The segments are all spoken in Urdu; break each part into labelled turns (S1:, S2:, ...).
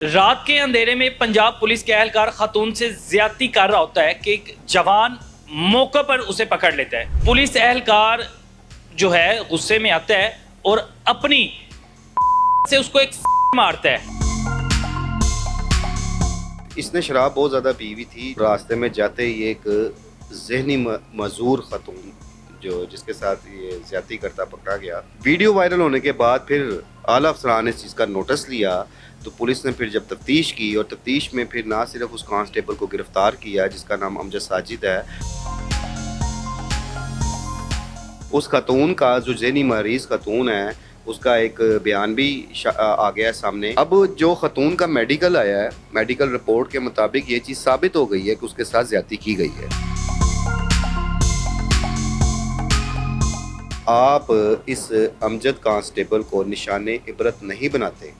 S1: رات کے اندھیرے میں پنجاب پولیس کے اہلکار خاتون سے زیادتی کر رہا ہوتا ہے کہ ایک جوان موقع پر اسے پکڑ لیتا ہے۔ پولیس اہلکار جو ہے غصے میں آتا ہے اور اپنی سے اس کو ایک مارتا ہے۔
S2: اس نے شراب بہت زیادہ پی ہوئی تھی۔ راستے میں جاتے ہی ایک ذہنی معذور خاتون جس کے ساتھ یہ زیادتی کرتا پکڑا گیا۔ ویڈیو وائرل ہونے کے بعد پھر اعلیٰ افسران نے اس چیز کا نوٹس لیا تو پولیس نے پھر جب تفتیش کی اور تفتیش میں پھر نہ صرف اس کانسٹیبل کو گرفتار کیا جس کا نام امجد ساجد ہے، اس خاتون کا جو ذہنی مریض خاتون ہے اس کا ایک بیان بھی آ گیا ہے سامنے۔ اب جو خاتون کا میڈیکل آیا ہے، میڈیکل رپورٹ کے مطابق یہ چیز ثابت ہو گئی ہے کہ اس کے ساتھ زیادتی کی گئی ہے۔ آپ اس امجد کانسٹیبل کو نشان عبرت نہیں بناتے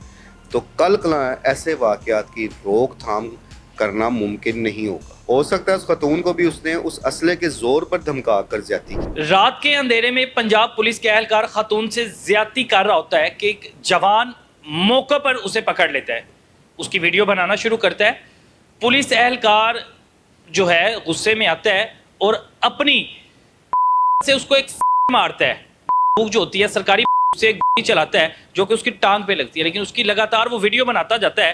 S2: تو کل ایسے واقعات کی روک تھام کرنا ممکن نہیں ہوگا۔ ہو سکتا ہے اس خاتون کو بھی اس نے اس اسلحے کے زور پر دھمکا کر زیادتی کی۔
S1: رات کے اندھیرے میں پنجاب پولیس کے اہلکار خاتون سے زیادتی کر رہا ہوتا ہے کہ ایک جوان موقع پر اسے پکڑ لیتا ہے، اس کی ویڈیو بنانا شروع کرتا ہے۔ پولیس اہلکار جو ہے غصے میں آتا ہے اور اپنی سے اس کو ایک مارتا ہے۔ جو ہوتی ہے سرکاری سے ایک گولی چلاتا ہے جو کہ اس کی ٹانگ پہ لگتی ہے، لیکن اس کی لگاتار وہ ویڈیو بناتا جاتا ہے۔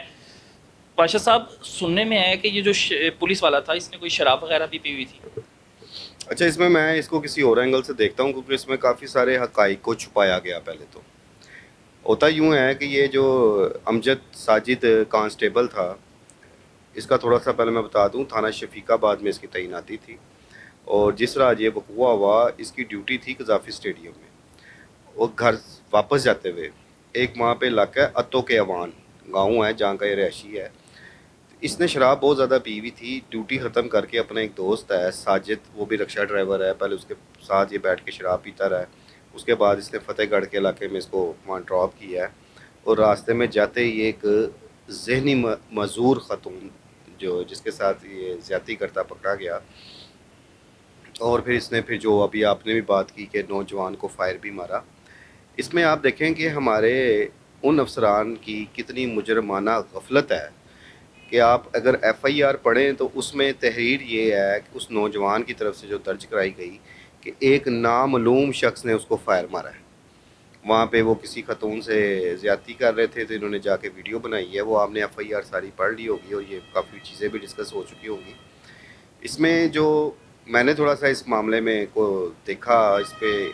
S1: پاشا صاحب، سننے میں ہے کہ یہ جو پولیس والا تھا اس نے کوئی شراب وغیرہ بھی پی ہوئی تھی۔
S2: اچھا، اس میں اس کو کسی اور اینگل سے دیکھتا ہوں کیونکہ اس میں کافی سارے حقائق کو چھپایا گیا۔ پہلے تو ہوتا یوں ہے کہ یہ جو امجد ساجد کانسٹیبل تھا، اس کا تھوڑا سا پہلے میں بتا دوں، تھانہ شفیق آباد میں اس کی تعیناتی تھی اور جس طرح یہ وقوع ہوا اس کی ڈیوٹی تھی قذافی اسٹیڈیم میں۔ وہ گھر واپس جاتے ہوئے ایک وہاں پہ علاقہ ہے اتو کے اوان گاؤں ہے جہاں کا یہ رہائشی ہے۔ اس نے شراب بہت زیادہ پی ہوئی تھی۔ ڈیوٹی ختم کر کے اپنا ایک دوست ہے ساجد، وہ بھی رکشہ ڈرائیور ہے، پہلے اس کے ساتھ یہ بیٹھ کے شراب پیتا رہا ہے۔ اس کے بعد اس نے فتح گڑھ کے علاقے میں اس کو وہاں ڈراپ کیا ہے اور راستے میں جاتے ہی ایک ذہنی معذور خاتون جس کے ساتھ یہ زیادتی کرتا پکڑا گیا اور پھر اس نے جو ابھی آپ نے بھی بات کی کہ نوجوان کو فائر بھی مارا۔ اس میں آپ دیکھیں کہ ہمارے ان افسران کی کتنی مجرمانہ غفلت ہے کہ آپ اگر ایف آئی آر پڑھیں تو اس میں تحریر یہ ہے کہ اس نوجوان کی طرف سے جو درج کرائی گئی کہ ایک نامعلوم شخص نے اس کو فائر مارا ہے۔ وہاں پہ وہ کسی خاتون سے زیادتی کر رہے تھے تو انہوں نے جا کے ویڈیو بنائی ہے، وہ آپ نے ایف آئی آر ساری پڑھ لی ہوگی اور یہ کافی چیزیں بھی ڈسکس ہو چکی ہوں گی۔ اس میں جو میں نے تھوڑا سا اس معاملے میں کو دیکھا، اس پہ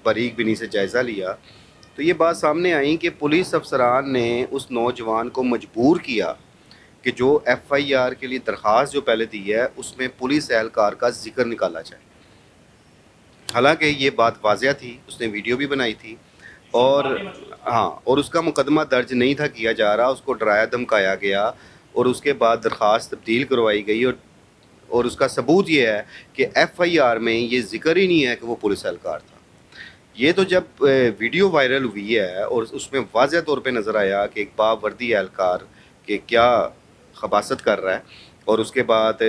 S2: باریک بینی سے جائزہ لیا تو یہ بات سامنے آئی کہ پولیس افسران نے اس نوجوان کو مجبور کیا کہ جو ایف آئی آر کے لیے درخواست جو پہلے دی ہے اس میں پولیس اہلکار کا ذکر نکالا جائے۔ حالانکہ یہ بات واضح تھی، اس نے ویڈیو بھی بنائی تھی اور اس کا مقدمہ درج نہیں تھا کیا جا رہا، اس کو ڈرایا دھمکایا گیا اور اس کے بعد درخواست تبدیل کروائی گئی اور اس کا ثبوت یہ ہے کہ ایف آئی آر میں یہ ذکر ہی نہیں ہے کہ وہ پولیس اہلکار تھا۔ یہ تو جب ویڈیو وائرل ہوئی ہے اور اس میں واضح طور پہ نظر آیا کہ ایک باوردی اہلکار کہ کیا خباثت کر رہا ہے اور اس کے بعد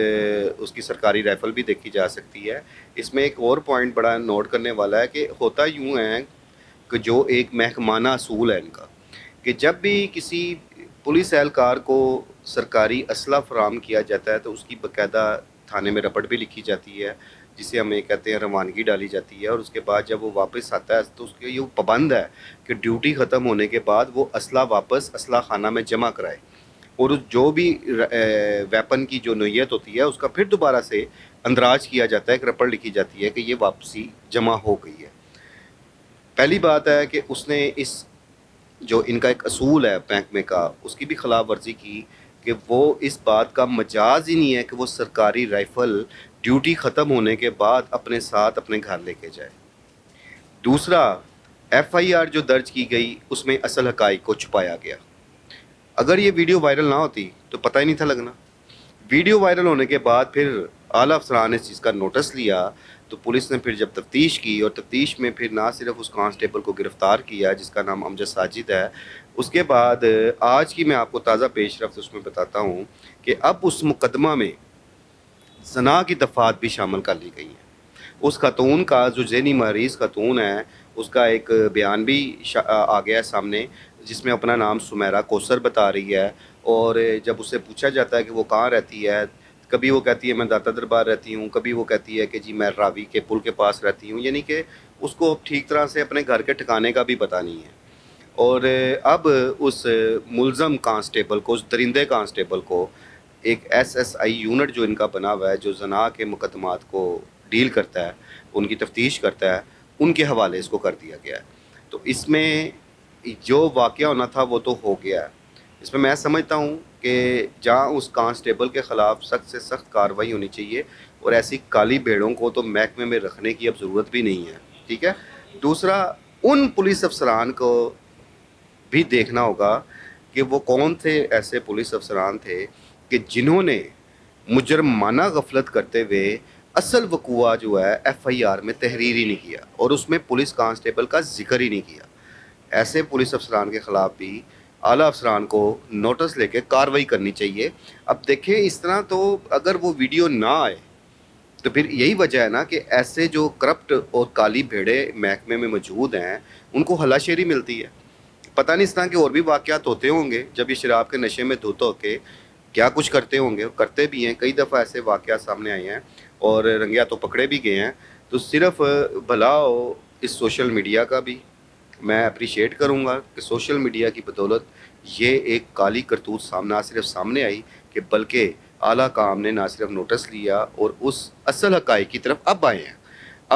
S2: اس کی سرکاری رائفل بھی دیکھی جا سکتی ہے۔ اس میں ایک اور پوائنٹ بڑا نوٹ کرنے والا ہے کہ ہوتا یوں ہے کہ جو ایک محکمانہ اصول ہے ان کا کہ جب بھی کسی پولیس اہلکار کو سرکاری اسلحہ فراہم کیا جاتا ہے تو اس کی باقاعدہ تھانے میں رپٹ بھی لکھی جاتی ہے جسے ہم یہ کہتے ہیں روانگی ڈالی جاتی ہے، اور اس کے بعد جب وہ واپس آتا ہے تو اس کے یہ پابند ہے کہ ڈیوٹی ختم ہونے کے بعد وہ اسلحہ واپس اسلحہ خانہ میں جمع کرائے اور جو بھی ویپن کی جو نوعیت ہوتی ہے اس کا پھر دوبارہ سے اندراج کیا جاتا ہے، ایک رپٹ لکھی جاتی ہے کہ یہ واپسی جمع ہو گئی ہے۔ پہلی بات ہے کہ اس نے جو ان کا ایک اصول ہے محکمے کا، اس کی بھی خلاف ورزی کی کہ وہ اس بات کا مجاز ہی نہیں ہے کہ وہ سرکاری رائفل ڈیوٹی ختم ہونے کے بعد اپنے ساتھ اپنے گھر لے کے جائے۔ دوسرا، ایف آئی آر جو درج کی گئی اس میں اصل حقائق کو چھپایا گیا۔ اگر یہ ویڈیو وائرل نہ ہوتی تو پتہ ہی نہیں تھا لگنا۔ ویڈیو وائرل ہونے کے بعد پھر اعلیٰ افسران نے اس چیز کا نوٹس لیا تو پولیس نے پھر جب تفتیش کی اور تفتیش میں پھر نہ صرف اس کانسٹیبل کو گرفتار کیا جس کا نام امجد ساجد ہے، اس کے بعد آج کی میں آپ کو تازہ پیش رفت اس میں بتاتا ہوں کہ اب اس مقدمہ میں زنا کی دفعات بھی شامل کر لی گئی ہیں۔ اس خاتون کا جو ذہنی مریض خاتون ہے اس کا ایک بیان بھی آ گیا ہے سامنے جس میں اپنا نام سمیرہ کوثر بتا رہی ہے اور جب اس سے پوچھا جاتا ہے کہ وہ کہاں رہتی ہے، کبھی وہ کہتی ہے میں داتا دربار رہتی ہوں، کبھی وہ کہتی ہے کہ جی میں راوی کے پل کے پاس رہتی ہوں، یعنی کہ اس کو ٹھیک طرح سے اپنے گھر کے ٹھکانے کا بھی پتہ نہیں ہے۔ اور اب اس ملزم کانسٹیبل کو، اس درندے کانسٹیبل کو، ایک SSI یونٹ جو ان کا بنا ہوا ہے، جو زنا کے مقدمات کو ڈیل کرتا ہے، ان کی تفتیش کرتا ہے، ان کے حوالے اس کو کر دیا گیا ہے۔ تو اس میں جو واقعہ ہونا تھا وہ تو ہو گیا ہے۔ اس میں میں سمجھتا ہوں کہ جہاں اس کانسٹیبل کے خلاف سخت سے سخت کارروائی ہونی چاہیے، اور ایسی کالی بھیڑوں کو تو محکمے میں رکھنے کی اب ضرورت بھی نہیں ہے، ٹھیک ہے۔ دوسرا، ان پولیس افسران کو بھی دیکھنا ہوگا کہ وہ کون تھے ایسے پولیس افسران تھے کہ جنہوں نے مجرمانہ غفلت کرتے ہوئے اصل وقوع جو ہے FIR میں تحریر ہی نہیں کیا، اور اس میں پولیس کانسٹیبل کا ذکر ہی نہیں کیا۔ ایسے پولیس افسران کے خلاف بھی اعلیٰ افسران کو نوٹس لے کے کارروائی کرنی چاہیے۔ اب دیکھیں اس طرح تو اگر وہ ویڈیو نہ آئے تو پھر یہی وجہ ہے نا کہ ایسے جو کرپٹ اور کالی بھیڑے محکمے میں موجود ہیں ان کو ہلا شیری ملتی ہے۔ پتہ نہیں اس طرح کے اور بھی واقعات ہوتے ہوں گے جب یہ شراب کے نشے میں دھت ہو کے کیا کچھ کرتے ہوں گے، کرتے بھی ہیں۔ کئی دفعہ ایسے واقعات سامنے آئے ہیں اور رنگے ہاتھوں پکڑے بھی گئے ہیں۔ تو صرف بھلا ہو اس سوشل میڈیا کا بھی میں اپریشیٹ کروں گا کہ سوشل میڈیا کی بدولت یہ ایک کالی کرتوت نہ صرف سامنے آئی کہ بلکہ اعلیٰ کام نے نہ صرف نوٹس لیا اور اس اصل حقائق کی طرف اب آئے ہیں۔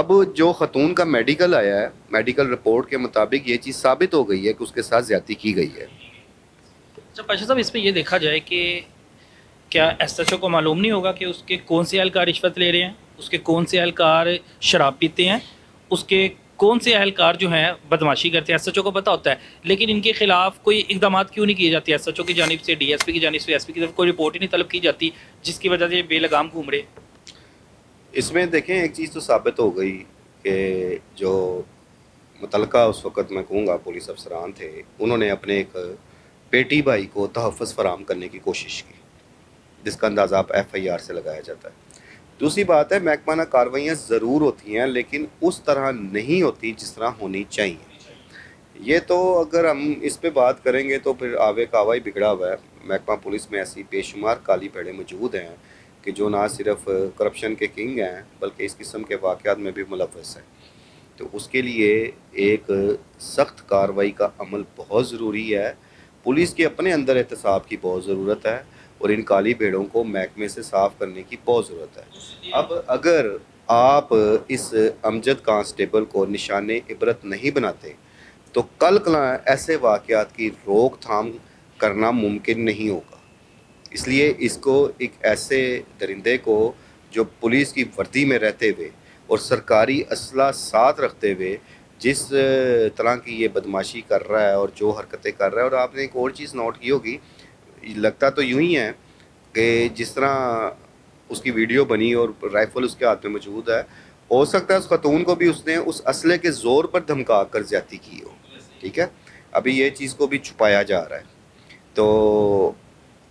S2: اب جو خاتون کا میڈیکل آیا ہے، میڈیکل رپورٹ کے مطابق یہ چیز ثابت ہو گئی ہے کہ اس کے ساتھ زیادتی کی گئی ہے۔
S1: اچھا پاشا صاحب، اس پہ یہ دیکھا جائے کہ کیا SHO کو معلوم نہیں ہوگا کہ اس کے کون سے اہلکار رشوت لے رہے ہیں، اس کے کون سے اہلکار شراب پیتے ہیں، اس کے کون سے اہلکار جو ہیں بدماشی کرتے ہیں؟ SHO کو پتہ ہوتا ہے، لیکن ان کے خلاف کوئی اقدامات کیوں نہیں کیے جاتے؟ SHO کی جانب سے، DSP کی جانب سے، SP کی طرف کوئی رپورٹ ہی نہیں طلب کی جاتی، جس کی وجہ سے یہ بے لگام گھوم رہے۔
S2: اس میں دیکھیں ایک چیز تو ثابت ہو گئی کہ جو متعلقہ اس وقت میں کہوں گا پولیس افسران تھے، انہوں نے اپنے ایک بیٹی بھائی کو تحفظ فراہم کرنے کی کوشش کی، جس کا اندازہ آپ FIR سے لگایا جاتا ہے۔ دوسری بات ہے، محکمانہ کارروائیاں ضرور ہوتی ہیں لیکن اس طرح نہیں ہوتی جس طرح ہونی چاہیے۔ یہ تو اگر ہم اس پہ بات کریں گے تو پھر آوے کاوا ہی بگڑا ہوا ہے۔ محکمہ پولیس میں ایسی بے شمار کالی بھیڑیں موجود ہیں کہ جو نہ صرف کرپشن کے کنگ ہیں بلکہ اس قسم کے واقعات میں بھی ملوث ہیں۔ تو اس کے لیے ایک سخت کارروائی کا عمل بہت ضروری ہے، پولیس کے اپنے اندر احتساب کی بہت ضرورت ہے، اور ان کالی بھیڑوں کو محکمے سے صاف کرنے کی بہت ضرورت ہے۔ اب اگر آپ اس امجد کانسٹیبل کو نشان عبرت نہیں بناتے تو کل کلاں ایسے واقعات کی روک تھام کرنا ممکن نہیں ہوگا۔ اس لیے اس کو ایک ایسے درندے کو جو پولیس کی وردی میں رہتے ہوئے اور سرکاری اسلحہ ساتھ رکھتے ہوئے جس طرح کی یہ بدماشی کر رہا ہے اور جو حرکتیں کر رہا ہے، اور آپ نے ایک اور چیز نوٹ کی ہوگی، لگتا تو یوں ہی ہے کہ جس طرح اس کی ویڈیو بنی اور رائفل اس کے ہاتھ میں موجود ہے، ہو سکتا ہے اس خاتون کو بھی اس نے اس اسلحے کے زور پر دھمکا کر زیادتی کی ہو، ٹھیک ہے۔ ابھی یہ چیز کو بھی چھپایا جا رہا ہے، تو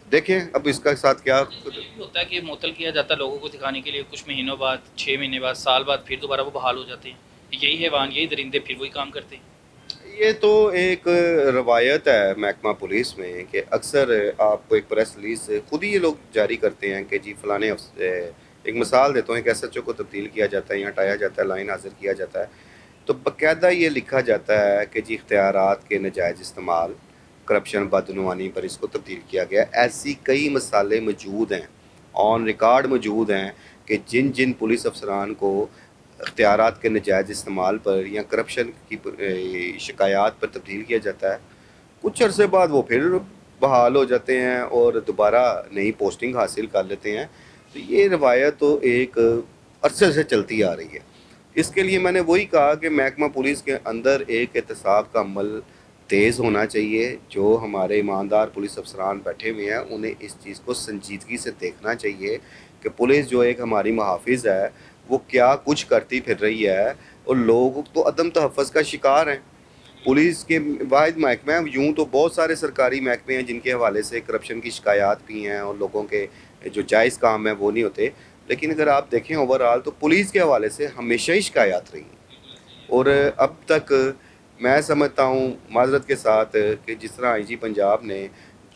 S2: دیکھیں اب اس کا ساتھ کیا
S1: یہ بھی ہوتا ہے کہ معطل کیا جاتا ہے لوگوں کو دکھانے کے لیے، کچھ مہینوں بعد، 6 مہینے بعد، سال بعد پھر دوبارہ وہ بحال ہو جاتے ہیں۔ یہی حیوان، یہی درندے پھر وہی کام کرتے ہیں۔
S2: یہ تو ایک روایت ہے محکمہ پولیس میں کہ اکثر آپ کو ایک پریس ریلیز خود ہی یہ لوگ جاری کرتے ہیں کہ جی فلانے ایک مثال دیتا ہوں، ایک SHO کو تبدیل کیا جاتا ہے یا ہٹایا جاتا ہے، لائن حاضر کیا جاتا ہے، تو باقاعدہ یہ لکھا جاتا ہے کہ جی اختیارات کے ناجائز استعمال، کرپشن، بدعنوانی پر اس کو تبدیل کیا گیا۔ ایسی کئی مثالیں موجود ہیں، آن ریکارڈ موجود ہیں کہ جن جن پولیس افسران کو اختیارات کے ناجائز استعمال پر یا کرپشن کی شکایات پر تبدیل کیا جاتا ہے، کچھ عرصے بعد وہ پھر بحال ہو جاتے ہیں اور دوبارہ نئی پوسٹنگ حاصل کر لیتے ہیں۔ تو یہ روایت تو ایک عرصے سے چلتی آ رہی ہے۔ اس کے لیے میں نے وہی کہا کہ محکمہ پولیس کے اندر ایک احتساب کا عمل تیز ہونا چاہیے۔ جو ہمارے ایماندار پولیس افسران بیٹھے ہوئے ہیں انہیں اس چیز کو سنجیدگی سے دیکھنا چاہیے کہ پولیس جو ایک ہماری محافظ ہے وہ کیا کچھ کرتی پھر رہی ہے، اور لوگ تو عدم تحفظ کا شکار ہیں۔ پولیس کے واحد محکمہ ہیں، یوں تو بہت سارے سرکاری محکمے ہیں جن کے حوالے سے کرپشن کی شکایات بھی ہیں اور لوگوں کے جو جائز کام ہیں وہ نہیں ہوتے، لیکن اگر آپ دیکھیں اوورآل تو پولیس کے حوالے سے ہمیشہ ہی شکایات رہی ہیں۔ اور اب تک میں سمجھتا ہوں معذرت کے ساتھ کہ جس طرح IG پنجاب نے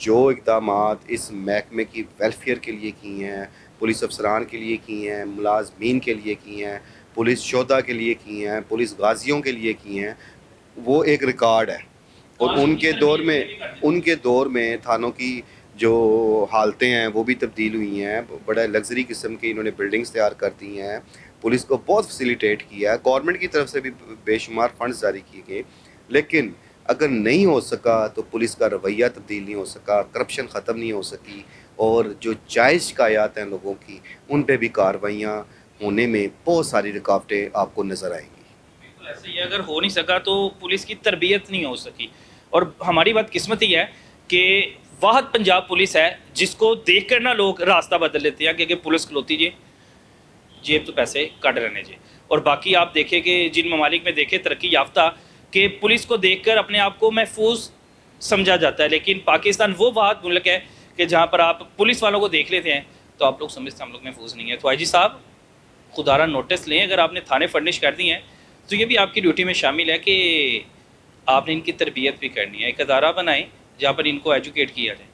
S2: جو اقدامات اس محکمے کی ویلفیئر کے لیے کی ہیں، پولیس افسران کے لیے کی ہیں، ملازمین کے لیے کی ہیں، پولیس شہداء کے لیے کی ہیں، پولیس غازیوں کے لیے کی ہیں، وہ ایک ریکارڈ ہے. اور ان کے دور میں تھانوں کی جو حالتیں ہیں وہ بھی تبدیل ہوئی ہیں. بڑا لگژری قسم کی انہوں نے بلڈنگز تیار کر دی ہیں. پولیس کو بہت فیسیلیٹیٹ کیا ہے. گورنمنٹ کی طرف سے بھی بے شمار فنڈز جاری کیے گئے. لیکن اگر نہیں ہو سکا تو پولیس کا رویہ تبدیل نہیں ہو سکا، کرپشن ختم نہیں ہو سکی، اور جو جائز شکایات ہیں لوگوں کی ان پہ بھی کارروائیاں ہونے میں بہت ساری رکاوٹیں آپ کو نظر آئیں گی.
S1: بالکل ایسے ہی اگر ہو نہیں سکا تو پولیس کی تربیت نہیں ہو سکی. اور ہماری بات قسمتی ہے کہ واحد پنجاب پولیس ہے جس کو دیکھ کر نا لوگ راستہ بدل لیتے ہیں کہ پولیس کھلوتی جی جیب تو پیسے کٹ رہنے جی. اور باقی آپ دیکھیں کہ جن ممالک میں دیکھیں ترقی یافتہ کہ پولیس کو دیکھ کر اپنے آپ کو محفوظ سمجھا جاتا ہے، لیکن پاکستان وہ واحد ملک ہے کہ جہاں پر آپ پولیس والوں کو دیکھ لیتے ہیں تو آپ لوگ سمجھتے ہیں ہم لوگ محفوظ نہیں ہیں. تو آئی جی صاحب خدارہ نوٹس لیں، اگر آپ نے تھانے فرنش کر دی ہیں تو یہ بھی آپ کی ڈیوٹی میں شامل ہے کہ آپ نے ان کی تربیت بھی کرنی ہے. ایک ادارہ بنائیں جہاں پر ان کو ایجوکیٹ کیا جائے.